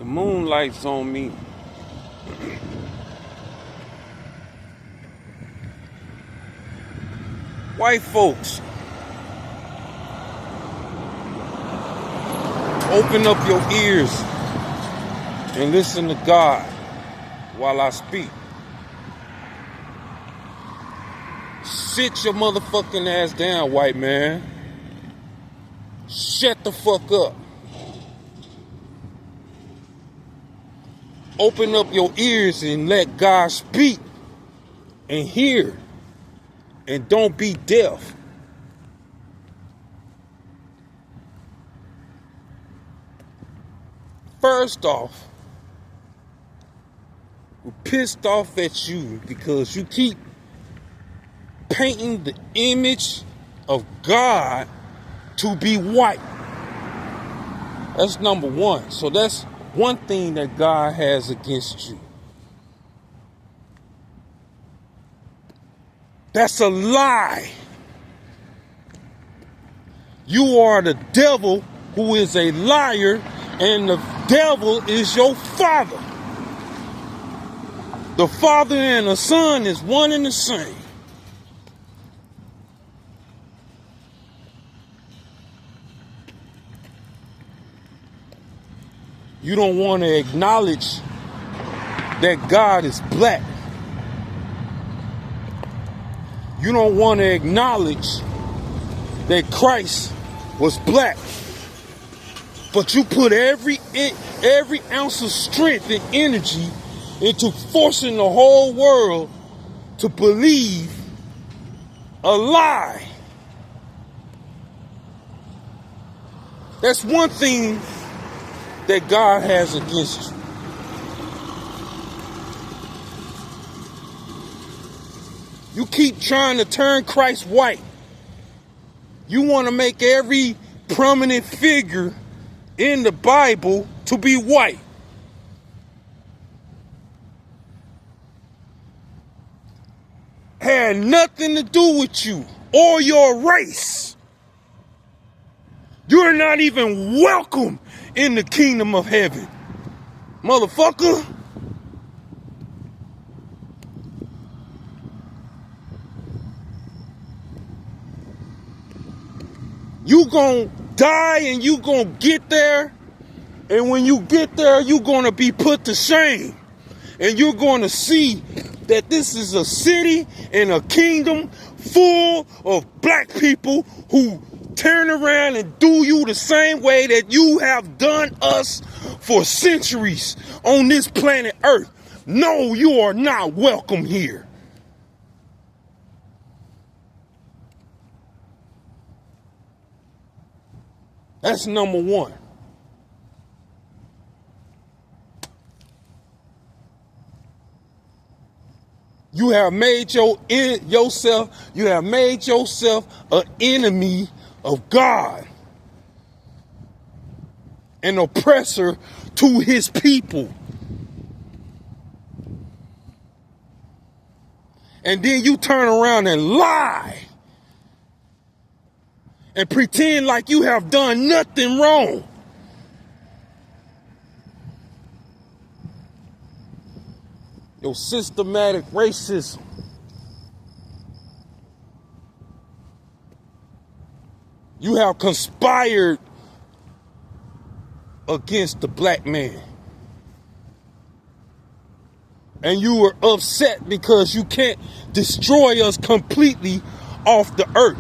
moonlight's on me. White folks, open up your ears and listen to God while I speak. Sit your motherfucking ass down, white man. Shut the fuck up. Open up your ears and let God speak and hear. And don't be deaf. First off, we're pissed off at you because you keep painting the image of God to be white. That's number one. So that's one thing that God has against you. That's a lie. You are the devil who is a liar, and the devil is your father. The Father and the Son is one and the same. You don't want to acknowledge that God is black. You don't want to acknowledge that Christ was black. But you put every ounce of strength and energy into forcing the whole world to believe a lie. That's one thing that God has against you. You keep trying to turn Christ white. You want to make every prominent figure in the Bible to be white. Had nothing to do with you or your race. You're not even welcome in the kingdom of heaven, motherfucker. You gonna die and you gonna get there, and when you get there, you gonna be put to shame, and you're gonna see that this is a city and a kingdom full of black people who turn around and do you the same way that you have done us for centuries on this planet Earth. No, you are not welcome here. That's number one. You have made yourself an enemy of God, an oppressor to his people. And then you turn around and lie and pretend like you have done nothing wrong. Your systematic racism. You have conspired against the black man. And you were upset because you can't destroy us completely off the earth.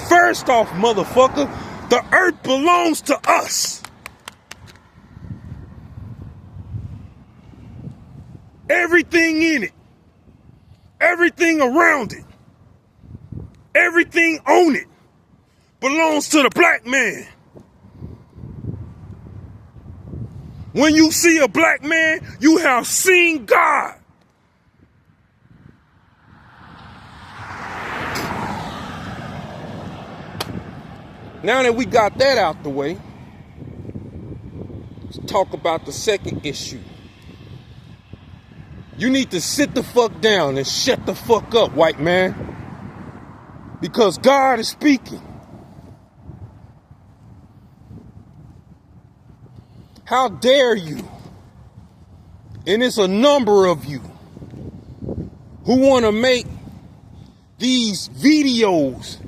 First off, motherfucker, the earth belongs to us. Everything in it, everything around it, everything on it belongs to the black man. When you see a black man, you have seen God. Now that we got that out the way, let's talk about the second issue. You need to sit the fuck down and shut the fuck up, white man. Because God is speaking. How dare you And it's a number of you who want to make these videos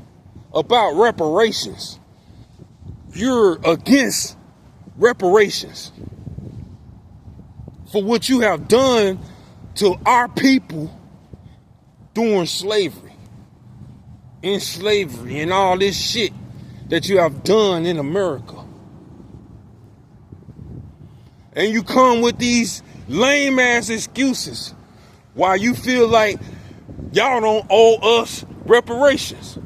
about reparations. You're against reparations for what you have done to our people during slavery, in slavery, and all this shit that you have done in America. And you come with these lame ass excuses why you feel like y'all don't owe us reparations.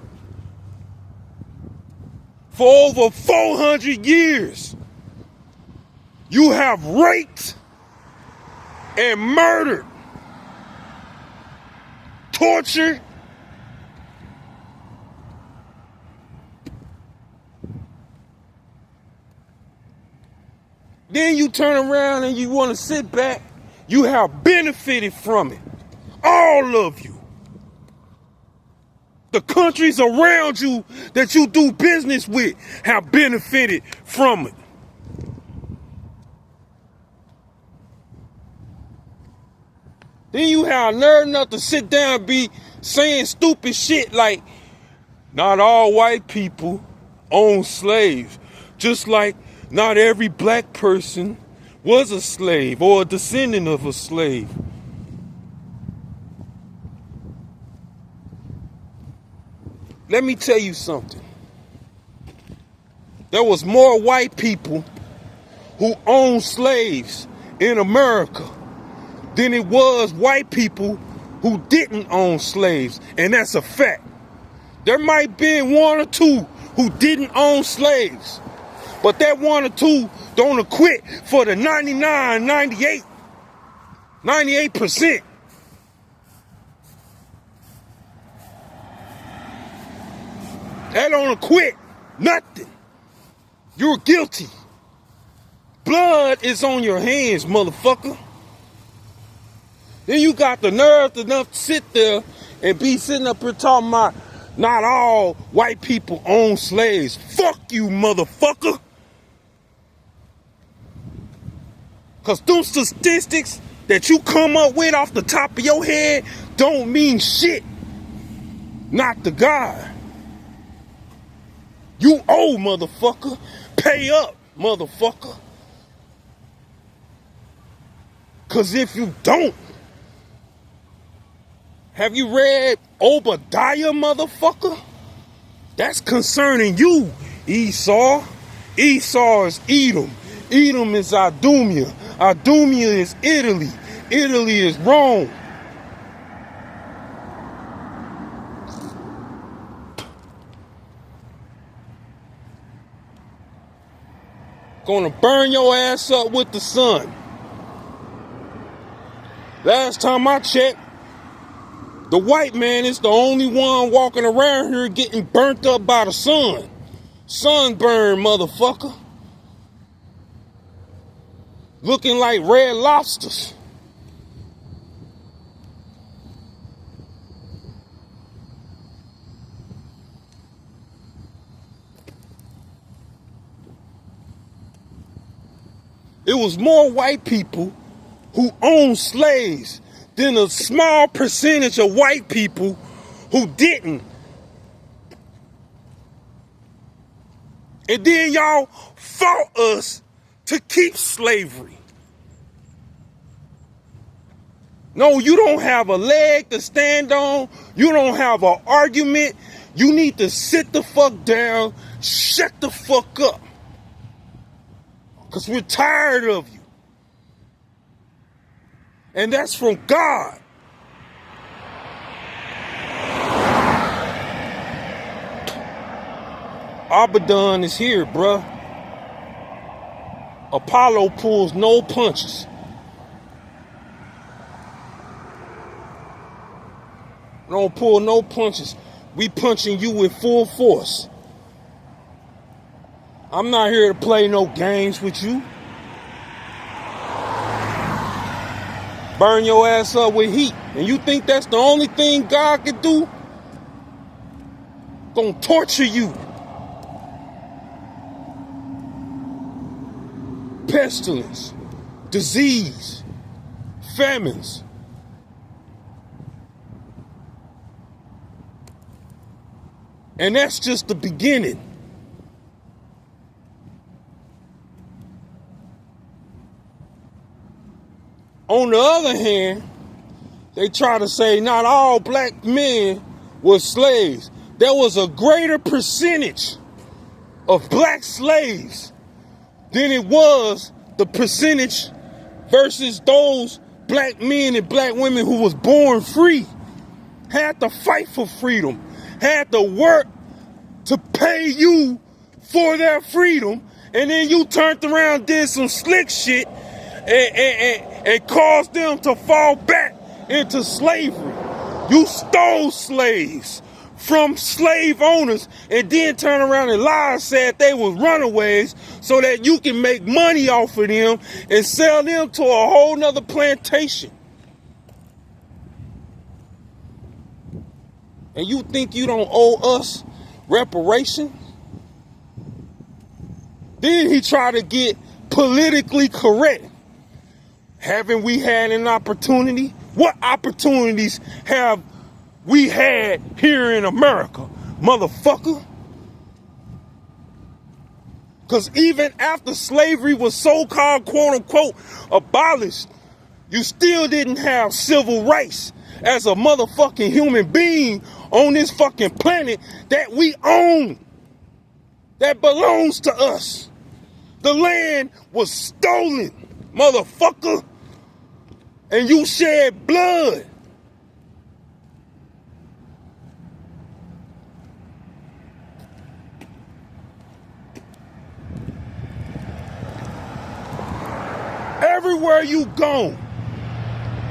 For over 400 years, you have raped and murdered, tortured, then you turn around and you want to sit back. You have benefited from it. All of you. The countries around you that you do business with have benefited from it. Then you have nerve enough to sit down and be saying stupid shit like, not all white people own slaves, just like not every black person was a slave or a descendant of a slave. Let me tell you something. There was more white people who owned slaves in America than it was white people who didn't own slaves. And that's a fact. There might be one or two who didn't own slaves, but that one or two don't acquit for the 98%. That don't acquit nothing. You're guilty. Blood is on your hands, motherfucker. Then you got the nerve enough to sit there and be sitting up here talking about not all white people own slaves. Fuck you, motherfucker. Because those statistics that you come up with off the top of your head don't mean shit. Not to God. You owe, motherfucker. Pay up, motherfucker. Because if you don't, have you read Obadiah, motherfucker? That's concerning you, Esau. Esau is Edom. Edom is Idumea. Idumea is Italy. Italy is Rome. Gonna burn your ass up with the sun. Last time I checked, the white man is the only one walking around here getting burnt up by the sun. Sunburn, motherfucker. Looking like red lobsters. It was more white people who owned slaves than a small percentage of white people who didn't. And then y'all fought us to keep slavery. No, you don't have a leg to stand on. You don't have an argument. You need to sit the fuck down, shut the fuck up. Because we're tired of you. And that's from God. Abaddon is here, bruh. Apollo pulls no punches. Don't pull no punches. We punching you with full force. I'm not here to play no games with you. Burn your ass up with heat. And you think that's the only thing God can do? Gonna torture you. Pestilence, disease, famines. And that's just the beginning. On the other hand, they try to say not all black men were slaves. There was a greater percentage of black slaves than it was the percentage versus those black men and black women who was born free, had to fight for freedom, had to work to pay you for their freedom, and then you turned around, did some slick shit, and caused them to fall back into slavery. You stole slaves from slave owners and then turn around and lie and said they was runaways so that you can make money off of them and sell them to a whole nother plantation. And you think you don't owe us reparation? Then he tried to get politically correct. Haven't we had an opportunity? What opportunities have we had here in America, motherfucker? Because even after slavery was so-called, quote-unquote, abolished, you still didn't have civil rights as a motherfucking human being on this fucking planet that we own, that belongs to us. The land was stolen, motherfucker, and you shed blood. Everywhere you go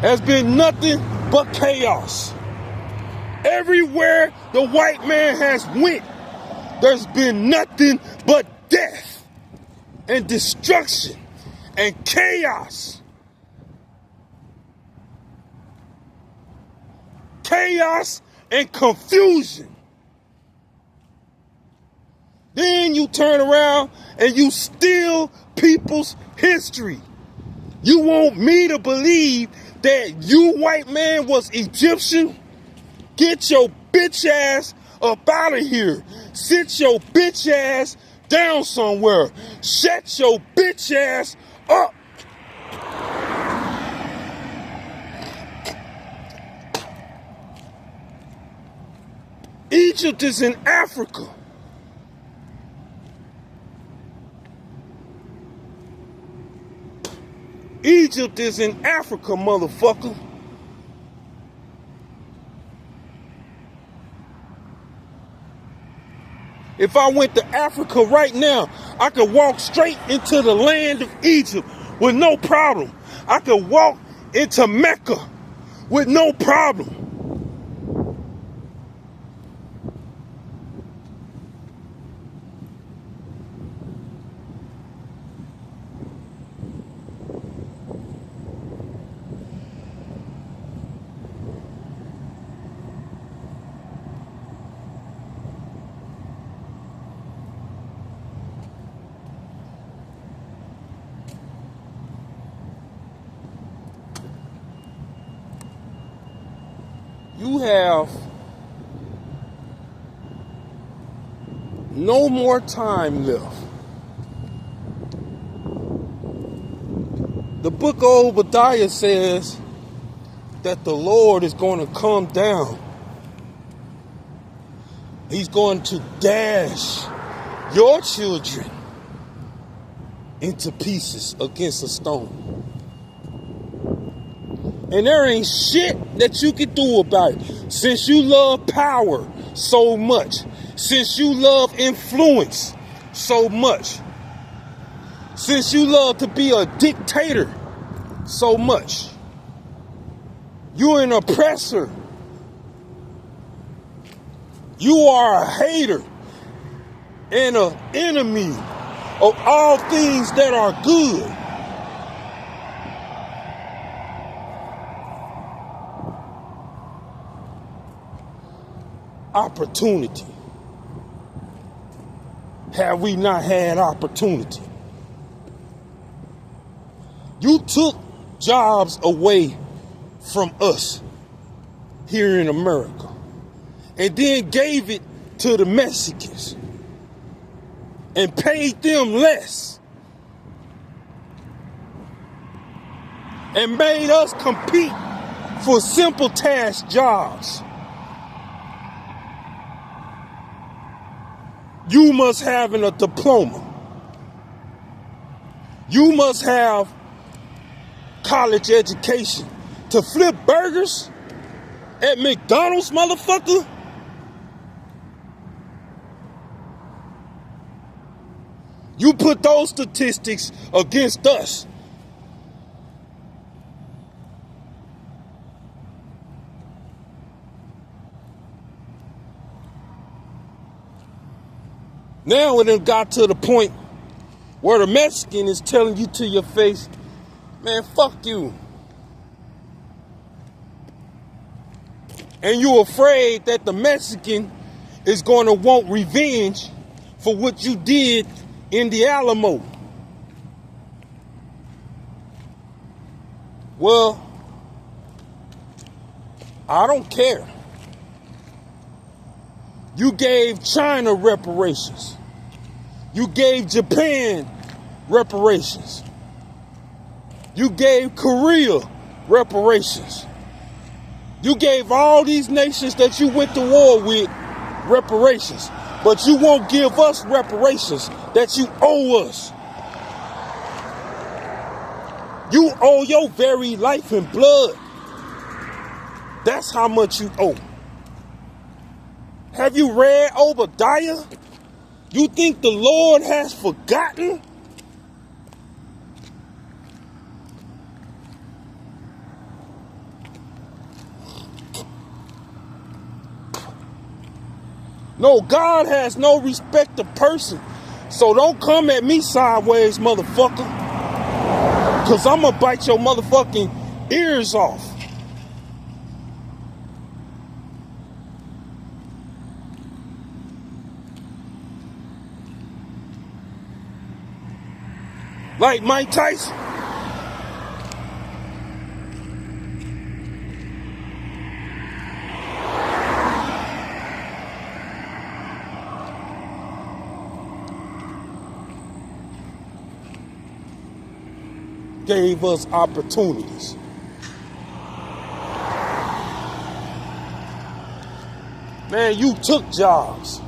has been nothing but chaos. Everywhere the white man has went, there's been nothing but death and destruction and chaos. Chaos and confusion. Then you turn around and you steal people's history. You want me to believe that you white man was Egyptian? Get your bitch ass up out of here. Sit your bitch ass down somewhere. Shut your bitch ass up. Egypt is in Africa. Egypt is in Africa, motherfucker. If I went to Africa right now, I could walk straight into the land of Egypt with no problem. I could walk into Mecca with no problem. You have no more time left. The book of Obadiah says that the Lord is going to come down. He's going to dash your children into pieces against a stone. And there ain't shit that you can do about it. Since you love power so much, since you love influence so much, since you love to be a dictator so much, you're an oppressor. You are a hater and an enemy of all things that are good. Opportunity. Have we not had opportunity? You took jobs away from us here in America, and then gave it to the Mexicans and paid them less and made us compete for simple task jobs. You must have a diploma. You must have college education to flip burgers at McDonald's, motherfucker. You put those statistics against us. Now it done got to the point where the Mexican is telling you to your face, man, fuck you. And you're afraid that the Mexican is going to want revenge for what you did in the Alamo. Well, I don't care. You gave China reparations. You gave Japan reparations. You gave Korea reparations. You gave all these nations that you went to war with reparations. But you won't give us reparations that you owe us. You owe your very life and blood. That's how much you owe. Have you read Obadiah? You think the Lord has forgotten? No, God has no respect to person. So don't come at me sideways, motherfucker. Because I'm going to bite your motherfucking ears off. Like Mike Tyson. Gave us opportunities. Man, you took jobs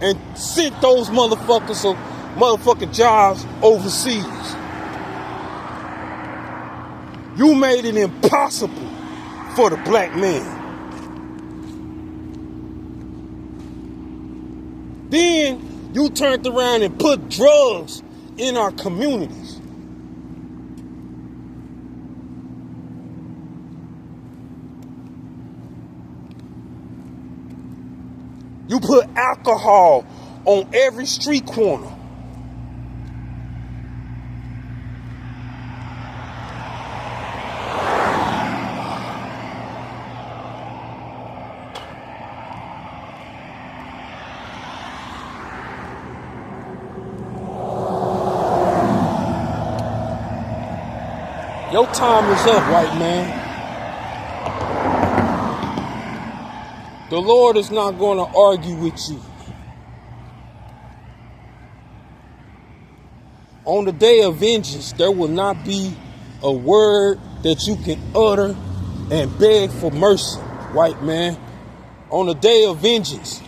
and sent those motherfucking jobs overseas. You made it impossible for the black man. Then you turned around and put drugs in our communities. You put alcohol on every street corner. Your time is up, white man. The Lord is not going to argue with you. On the day of vengeance, there will not be a word that you can utter and beg for mercy, white man. On the day of vengeance,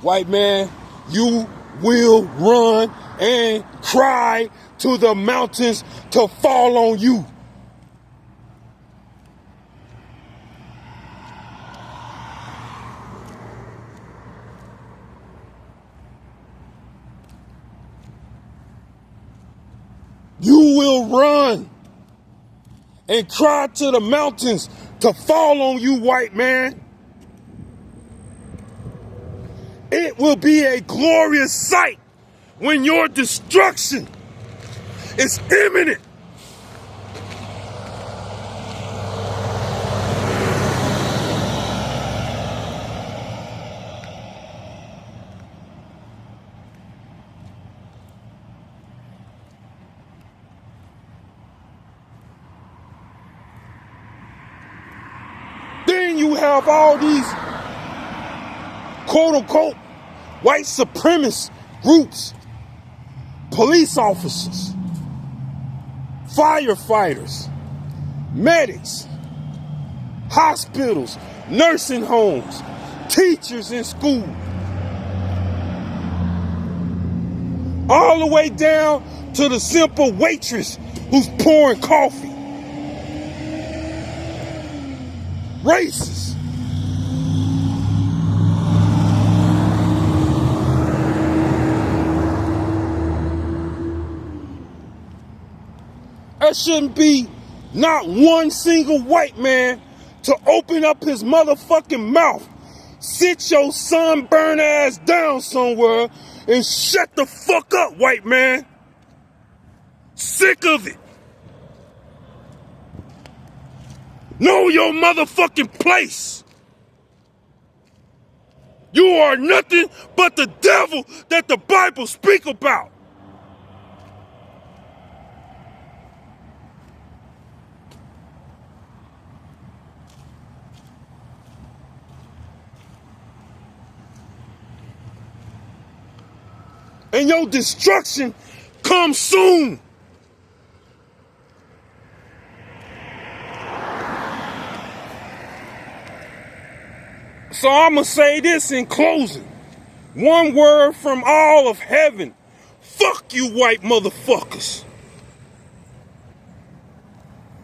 white man, you will run and cry to the mountains to fall on you. You will run and cry to the mountains to fall on you, white man. It will be a glorious sight when your destruction is imminent. then you have all these quote-unquote white supremacist groups, police officers, firefighters, medics, hospitals, nursing homes, teachers in school, all the way down to the simple waitress who's pouring coffee. Racist. There shouldn't be not one single white man to open up his motherfucking mouth, sit your sunburned ass down somewhere, and shut the fuck up, white man. Sick of it. Know your motherfucking place. You are nothing but the devil that the Bible speak about. And your destruction comes soon. So I'm going to say this in closing. One word from all of heaven. Fuck you white motherfuckers.